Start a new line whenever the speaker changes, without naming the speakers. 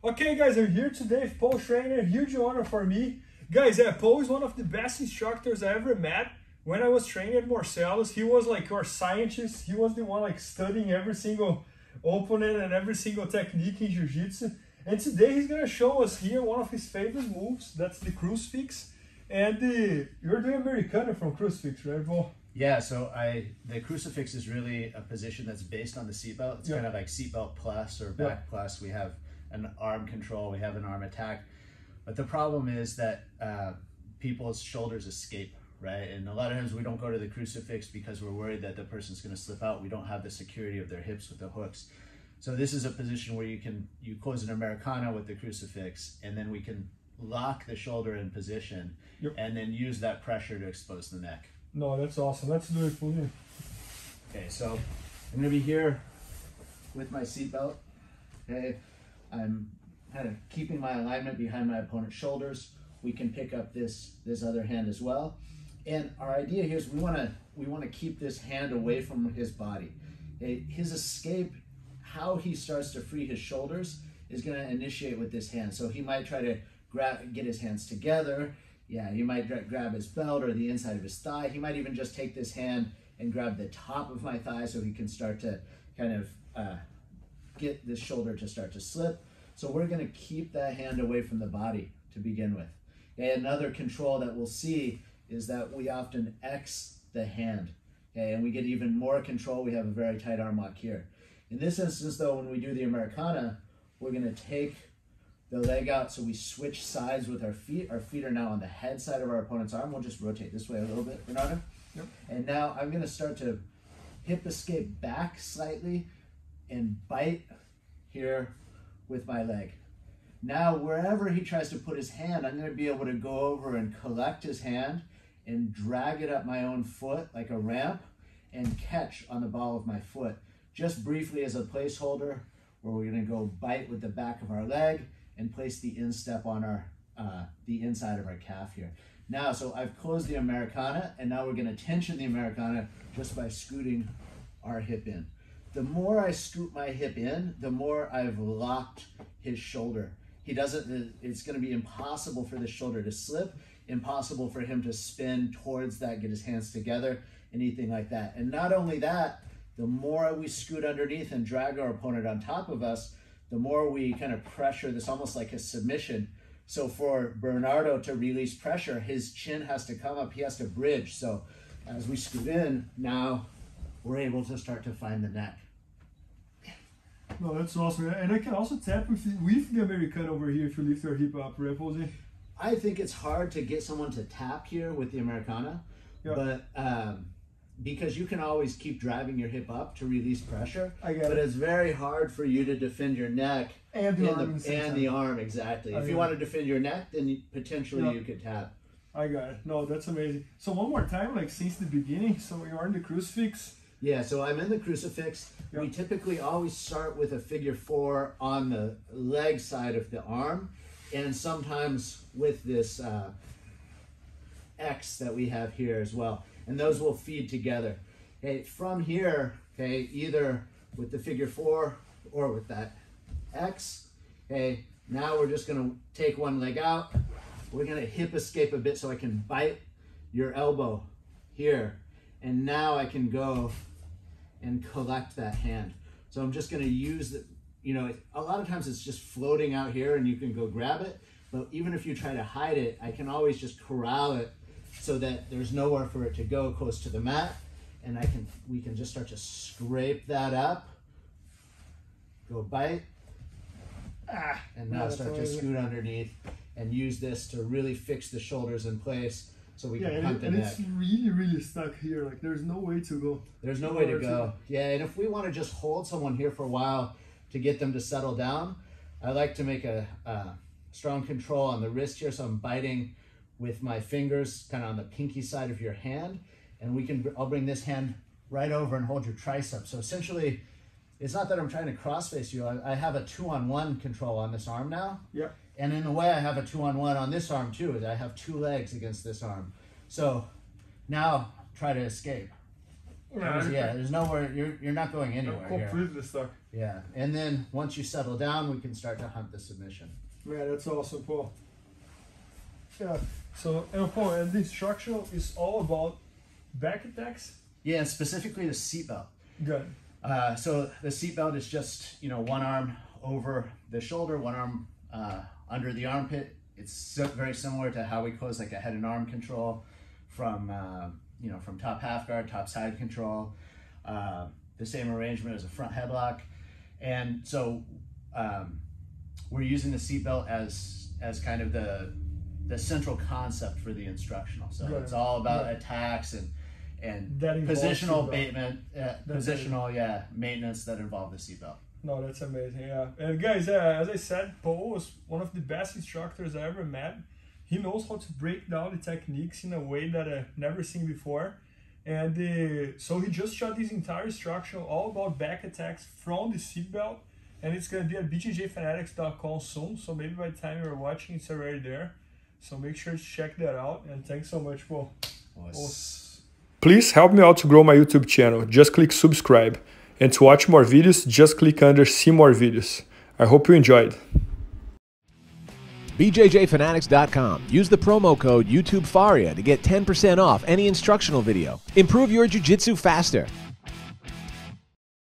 Okay guys, I'm here today with Paul Schreiner. Huge honor for me. Guys, Paul is one of the best instructors I ever met. When I was training at Marcelo's, he was like our scientist. He was the one like studying every single opponent and every single technique in Jiu-Jitsu. And today he's gonna show us here one of his favorite moves. That's the Crucifix. And you're doing Americana from Crucifix, right, Paul?
Yeah, so the Crucifix is really a position that's based on the seatbelt. It's kind of like seatbelt plus or back plus. We have an arm control, we have an arm attack. But the problem is that people's shoulders escape, right? And a lot of times we don't go to the Crucifix because we're worried that the person's gonna slip out. We don't have the security of their hips with the hooks. So this is a position where you close an Americana with the Crucifix, and then we can lock the shoulder in position and then use that pressure to expose the neck.
No, that's awesome. Let's do it for you.
Okay, so I'm gonna be here with my seatbelt. Okay, I'm kind of keeping my alignment behind my opponent's shoulders. We can pick up this other hand as well. And our idea here is we wanna keep this hand away from his body. Okay, his escape, how he starts to free his shoulders is gonna initiate with this hand. So he might try to get his hands together. Yeah, he might grab his belt or the inside of his thigh. He might even just take this hand and grab the top of my thigh so he can start to kind of get this shoulder to start to slip. So we're gonna keep that hand away from the body to begin with. Okay, another control that we'll see is that we often X the hand. Okay, and we get even more control. We have a very tight arm lock here. In this instance though, when we do the Americana, we're gonna take the leg out, so we switch sides with our feet. Our feet are now on the head side of our opponent's arm. We'll just rotate this way a little bit, Bernardo. Yep. And now I'm gonna start to hip escape back slightly and bite here with my leg. Now, wherever he tries to put his hand, I'm gonna be able to go over and collect his hand and drag it up my own foot like a ramp and catch on the ball of my foot. Just briefly as a placeholder, where we're gonna go bite with the back of our leg and place the instep on our the inside of our calf here. Now, so I've closed the Americana, and now we're gonna tension the Americana just by scooting our hip in. The more I scoot my hip in, the more I've locked his shoulder. It's gonna be impossible for the shoulder to slip, impossible for him to spin towards that, get his hands together, anything like that. And not only that, the more we scoot underneath and drag our opponent on top of us, the more we kind of pressure this, almost like a submission. So for Bernardo to release pressure, his chin has to come up, he has to bridge. So as we scoot in, now we're able to start to find the neck.
No, that's awesome. And I can also tap with the Americana over here if you lift your hip up, right, Posey?
I think it's hard to get someone to tap here with the Americana, but because you can always keep driving your hip up to release pressure, but it's very hard for you to defend your neck
and the
arm, exactly. If you want to defend your neck, then potentially you could tap.
I got it. No, that's amazing. So one more time, like since the beginning, so you are in the Crucifix.
Yeah, so I'm in the Crucifix. We typically always start with a figure 4 on the leg side of the arm, and sometimes with this X that we have here as well. And those will feed together. Okay, from here, okay, either with the figure 4 or with that X, okay, now we're just gonna take one leg out. We're gonna hip escape a bit so I can bite your elbow here. And now I can go and collect that hand. So I'm just gonna use the, a lot of times it's just floating out here and you can go grab it, but even if you try to hide it, I can always just corral it so that there's nowhere for it to go close to the mat, and we can just start to scrape that up, go bite, and now start to scoot underneath and use this to really fix the shoulders in place so we can punt the neck.
It's really stuck here, like there's no way to go.
There's no way to go. Yeah, and if we want to just hold someone here for a while to get them to settle down, I like to make a strong control on the wrist here, so I'm biting with my fingers kind of on the pinky side of your hand, and I'll bring this hand right over and hold your tricep. So essentially, it's not that I'm trying to cross-face you. I have a 2-on-1 control on this arm now. Yeah. And in a way, I have a 2-on-1 on this arm too. I have 2 legs against this arm. So now try to escape. There's nowhere, you're not going anywhere
I'm completely stuck.
Yeah, and then once you settle down, we can start to hunt the submission.
Man, that's awesome, Paul. Yeah, so, and Paul, and the instructional is all about back attacks?
Yeah, specifically the seatbelt.
Good.
So the seatbelt is just, you know, one arm over the shoulder, one arm under the armpit. It's very similar to how we close like a head and arm control from, you know, from top half guard, top side control. The same arrangement as a front headlock. And so we're using the seatbelt as kind of the central concept for the instructional. So it's all about attacks and positional maintenance that involve the seatbelt.
No, that's amazing. Yeah, and guys, as I said, Paul was one of the best instructors I ever met. He knows how to break down the techniques in a way that I've never seen before. And so he just shot this entire instructional all about back attacks from the seatbelt, and it's gonna be at bjjfanatics.com soon. So maybe by the time you're watching, it's already there. So make sure to check that out. And thanks so much, Paul. Please help me out to grow my YouTube channel. Just click subscribe. And to watch more videos, just click under see more videos. I hope you enjoyed.
BJJfanatics.com. Use the promo code YouTube Faria to get 10% off any instructional video. Improve your jiu-jitsu faster.